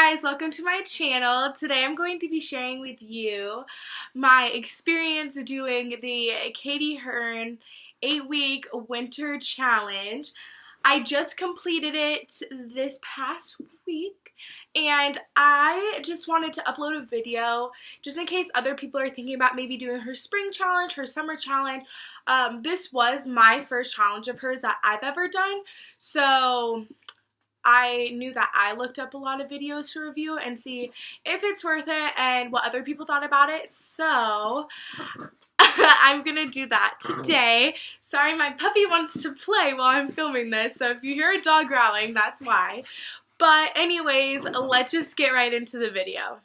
guys, welcome to my channel. Today I'm going to be sharing with you my experience doing the Katy Hearn 8-week winter challenge. I just completed it this past week and I just wanted to upload a video just in case other people are thinking about maybe doing her spring challenge, her summer challenge. This was my first challenge of hers that I've ever done, so I knew that I looked up a lot of videos to review and see if it's worth it and what other people thought about it. So I'm gonna do that today. Sorry, my puppy wants to play while I'm filming this, so if you hear a dog growling, that's why. But anyways, let's just get right into the video.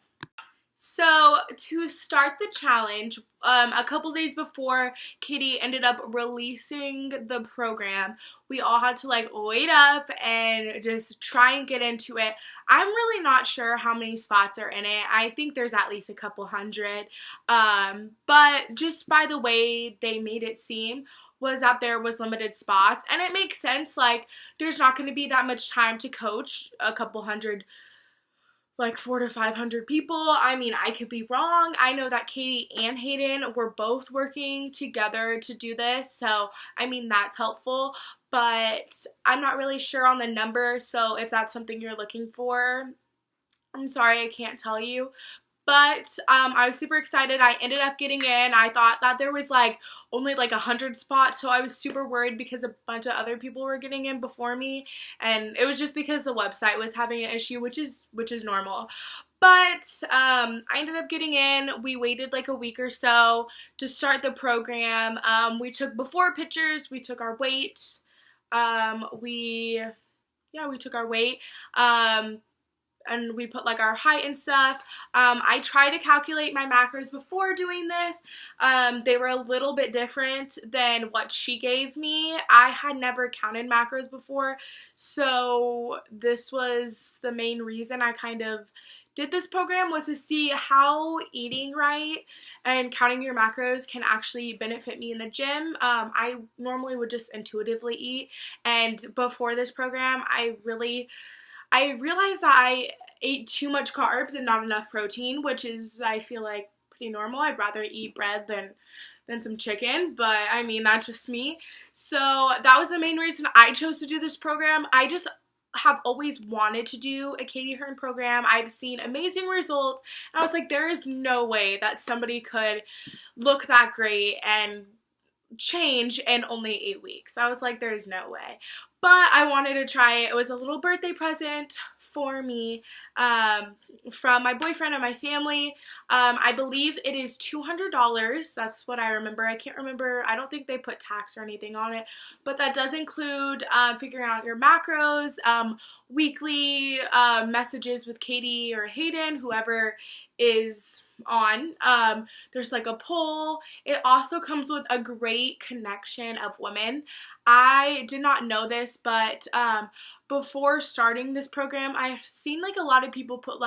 So to start the challenge, a couple days before Katy ended up releasing the program, we all had to wait up and just try and get into it. I'm really not sure how many spots are in it. I think there's at least a couple hundred, but just by the way they made it seem was that there was limited spots, and it makes sense. There's not going to be that much time to coach a couple hundred, 400 to 500 people. I mean, I could be wrong. I know that Katy and Hayden were both working together to do this, so I mean, that's helpful, but I'm not really sure on the number, so if that's something you're looking for, I'm sorry, I can't tell you. But I was super excited. I ended up getting in. I thought that there was only 100 spots, so I was super worried because a bunch of other people were getting in before me, and it was just because the website was having an issue, which is normal. But I ended up getting in. We waited a week or so to start the program. We took before pictures. We took our weight. We took our weight. And we put our height and stuff. I tried to calculate my macros before doing this. They were a little bit different than what she gave me. I had never counted macros before, so this was the main reason I kind of did this program, was to see how eating right and counting your macros can actually benefit me in the gym. I normally would just intuitively eat, and before this program I realized that I ate too much carbs and not enough protein, which is, I feel pretty normal. I'd rather eat bread than some chicken, but I mean, that's just me. So that was the main reason I chose to do this program. I just have always wanted to do a Katy Hearn program. I've seen amazing results, and I was like, there is no way that somebody could look that great and change in only 8 weeks. I was like, there's no way. But I wanted to try it. It was a little birthday present for me from my boyfriend and my family. I believe it is $200. That's what I remember. I can't remember. I don't think they put tax or anything on it. But that does include figuring out your macros, weekly messages with Katy or Hayden, whoever is on. There's a poll. It also comes with a great connection of women. I did not know this, but before starting this program, I've seen a lot of people put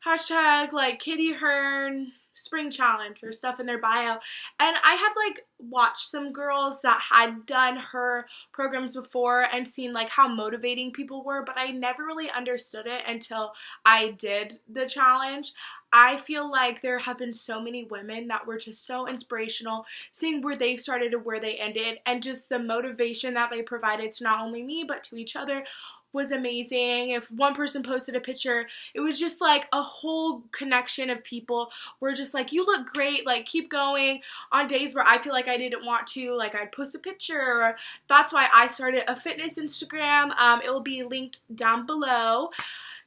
hashtag Katy Hearn spring challenge or stuff in their bio, and I have watched some girls that had done her programs before and seen how motivating people were, but I never really understood it until I did the challenge. I feel there have been so many women that were just so inspirational, seeing where they started and where they ended, and just the motivation that they provided to not only me but to each other was amazing. If one person posted a picture, it was just a whole connection of people were just you look great, keep going. On days where I feel I didn't want to, I'd post a picture. That's why I started a fitness Instagram. It will be linked down below,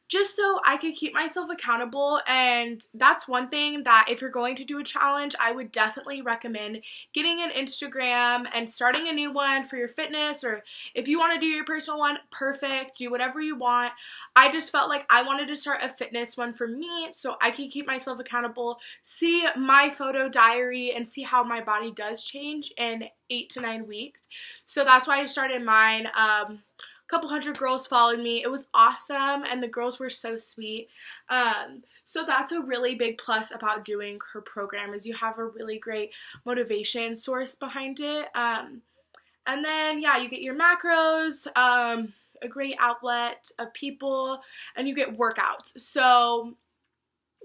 just so I could keep myself accountable. And that's one thing that if you're going to do a challenge, I would definitely recommend getting an Instagram and starting a new one for your fitness, or if you want to do your personal one, perfect, do whatever you want. I just felt I wanted to start a fitness one for me so I can keep myself accountable, see my photo diary, and see how my body does change in 8 to 9 weeks. So that's why I started mine. Couple hundred girls followed me. It was awesome, and the girls were so sweet. So that's a really big plus about doing her program, is you have a really great motivation source behind it. And then, yeah, you get your macros. a great outlet of people, and you get workouts. So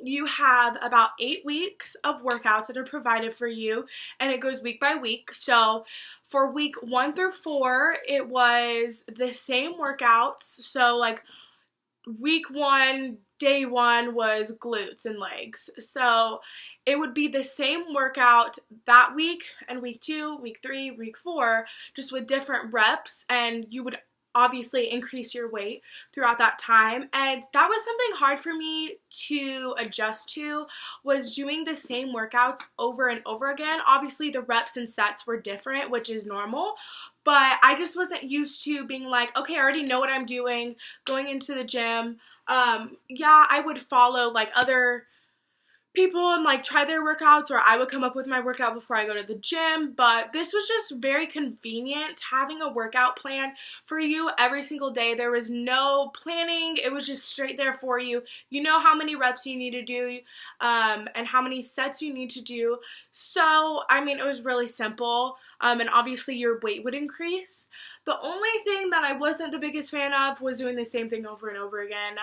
you have about 8 weeks of workouts that are provided for you, and it goes week by week. So for week 1 through 4, it was the same workouts. So like week 1, day 1 was glutes and legs. So it would be the same workout that week, and week 2, week 3, week 4, just with different reps, and you would obviously increase your weight throughout that time. And that was something hard for me to adjust to, was doing the same workouts over and over again. Obviously the reps and sets were different, which is normal, but I just wasn't used to being like, okay, I already know what I'm doing going into the gym. Yeah, I would follow like other people and like try their workouts, or I would come up with my workout before I go to the gym, but this was just very convenient having a workout plan for you every single day. There was no planning. It was just straight there for you. You know how many reps you need to do and how many sets you need to do. So, I mean, it was really simple, and obviously your weight would increase. The only thing that I wasn't the biggest fan of was doing the same thing over and over again.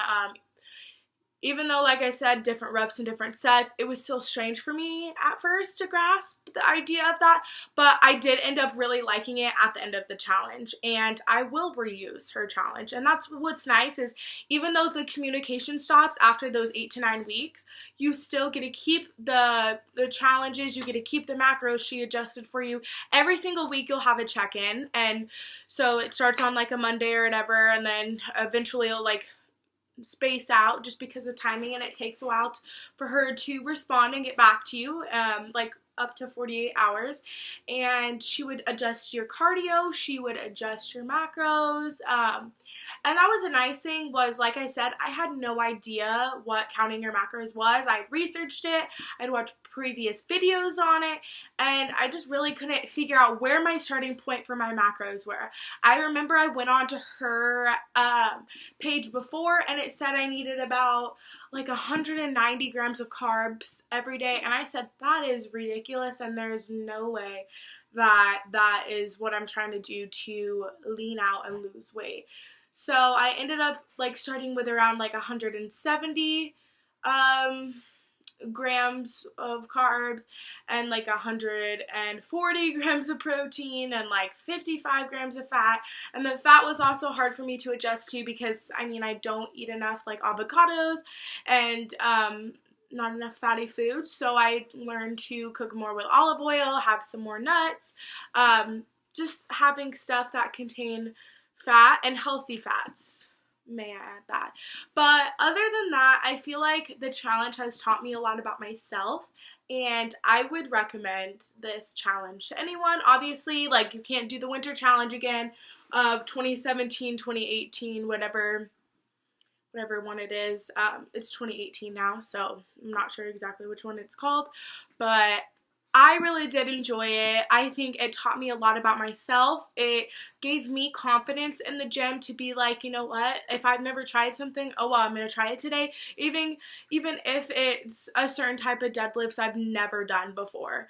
Even though, like I said, different reps and different sets, it was still strange for me at first to grasp the idea of that, but I did end up really liking it at the end of the challenge, and I will reuse her challenge. And that's what's nice, is even though the communication stops after those 8 to 9 weeks, you still get to keep the challenges, you get to keep the macros she adjusted for you. Every single week you'll have a check-in, and so it starts on like a Monday or whatever, and then eventually it'll like space out just because of timing, and it takes a while for her to respond and get back to you, like up to 48 hours. And she would adjust your cardio, she would adjust your macros, and that was a nice thing, was like I said, I had no idea what counting your macros was. I researched it, I'd watched previous videos on it, and I just really couldn't figure out where my starting point for my macros were. I remember I went on to her page before, and it said I needed about like 190 grams of carbs every day, and I said, that is ridiculous, and there's no way that is what I'm trying to do to lean out and lose weight. So I ended up like starting with around like 170 grams of carbs and like 140 grams of protein and like 55 grams of fat. And the fat was also hard for me to adjust to because, I mean, I don't eat enough like avocados and not enough fatty foods. So I learned to cook more with olive oil, have some more nuts, just having stuff that contain fat and healthy fats. May I add that? But other than that, I feel like the challenge has taught me a lot about myself, and I would recommend this challenge to anyone. Obviously, like, you can't do the winter challenge again of 2017, 2018, whatever one it is. It's 2018 now, so I'm not sure exactly which one it's called, but I really did enjoy it. I think it taught me a lot about myself. It gave me confidence in the gym to be like, you know what, if I've never tried something, oh well, I'm going to try it today. Even if it's a certain type of deadlifts I've never done before,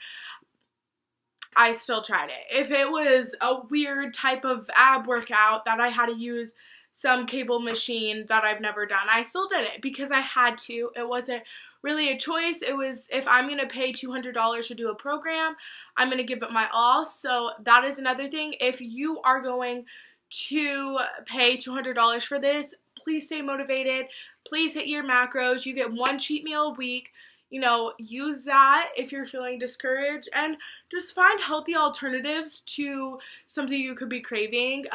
I still tried it. If it was a weird type of ab workout that I had to use some cable machine that I've never done, I still did it because I had to. It wasn't really a choice. It was, if I'm going to pay $200 to do a program, I'm going to give it my all. So that is another thing. If you are going to pay $200 for this, please stay motivated. Please hit your macros. You get 1 cheat meal a week. You know, use that if you're feeling discouraged, and just find healthy alternatives to something you could be craving.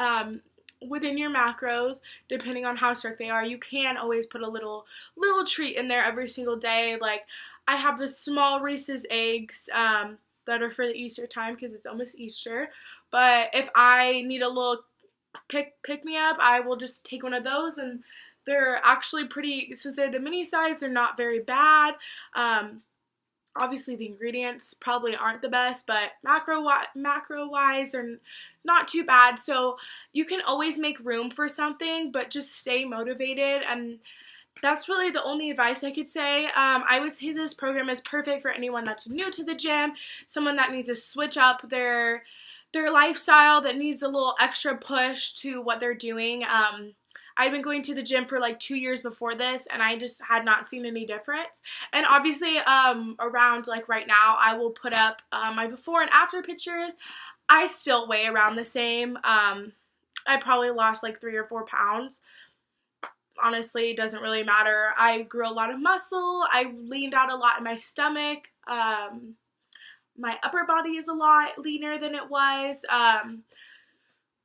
Within your macros, depending on how strict they are, you can always put a little treat in there every single day. Like, I have the small Reese's eggs that are for the Easter time because it's almost Easter. But if I need a little pick me up, I will just take one of those, and they're actually pretty, since they're the mini size, they're not very bad. Obviously the ingredients probably aren't the best, but macro-wise are not too bad. So you can always make room for something, but just stay motivated. And that's really the only advice I could say. I would say this program is perfect for anyone that's new to the gym, someone that needs to switch up their their lifestyle that needs a little extra push to what they're doing. I've been going to the gym for like 2 years before this, and I just had not seen any difference. And obviously, around like right now, I will put up my before and after pictures. I still weigh around the same. I probably lost like 3 or 4 pounds. Honestly, it doesn't really matter. I grew a lot of muscle. I leaned out a lot in my stomach. My upper body is a lot leaner than it was.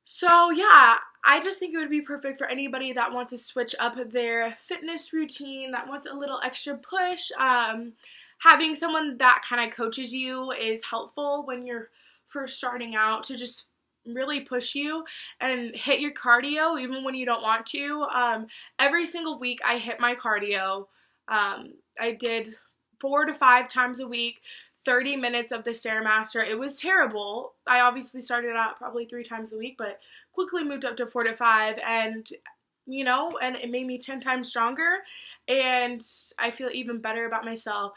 So yeah, I just think it would be perfect for anybody that wants to switch up their fitness routine, that wants a little extra push. Having someone that kind of coaches you is helpful when you're first starting out, to just really push you and hit your cardio even when you don't want to. Every single week I hit my cardio. I did 4 to 5 times a week, 30 minutes of the Stairmaster. It was terrible. I obviously started out probably 3 times a week, but quickly moved up to 4 to 5, and you know, and it made me 10 times stronger, and I feel even better about myself.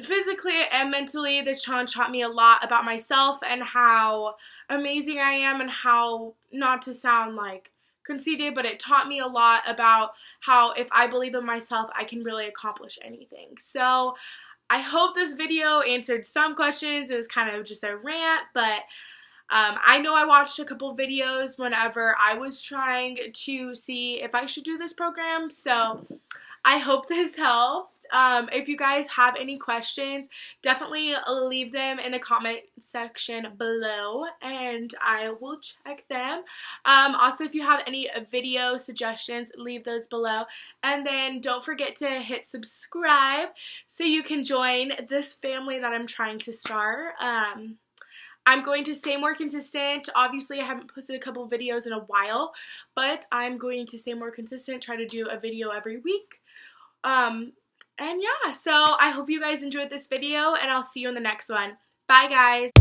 Physically and mentally, this challenge taught me a lot about myself and how amazing I am, and how, not to sound like conceited, but it taught me a lot about how if I believe in myself, I can really accomplish anything. So I hope this video answered some questions. It was kind of just a rant, but I know I watched a couple videos whenever I was trying to see if I should do this program, so I hope this helped. If you guys have any questions, definitely leave them in the comment section below, and I will check them. Also, if you have any video suggestions, leave those below. And then don't forget to hit subscribe so you can join this family that I'm trying to start. I'm going to stay more consistent. Obviously, I haven't posted a couple videos in a while, but I'm going to stay more consistent, try to do a video every week. And yeah, so I hope you guys enjoyed this video, and I'll see you in the next one. Bye, guys.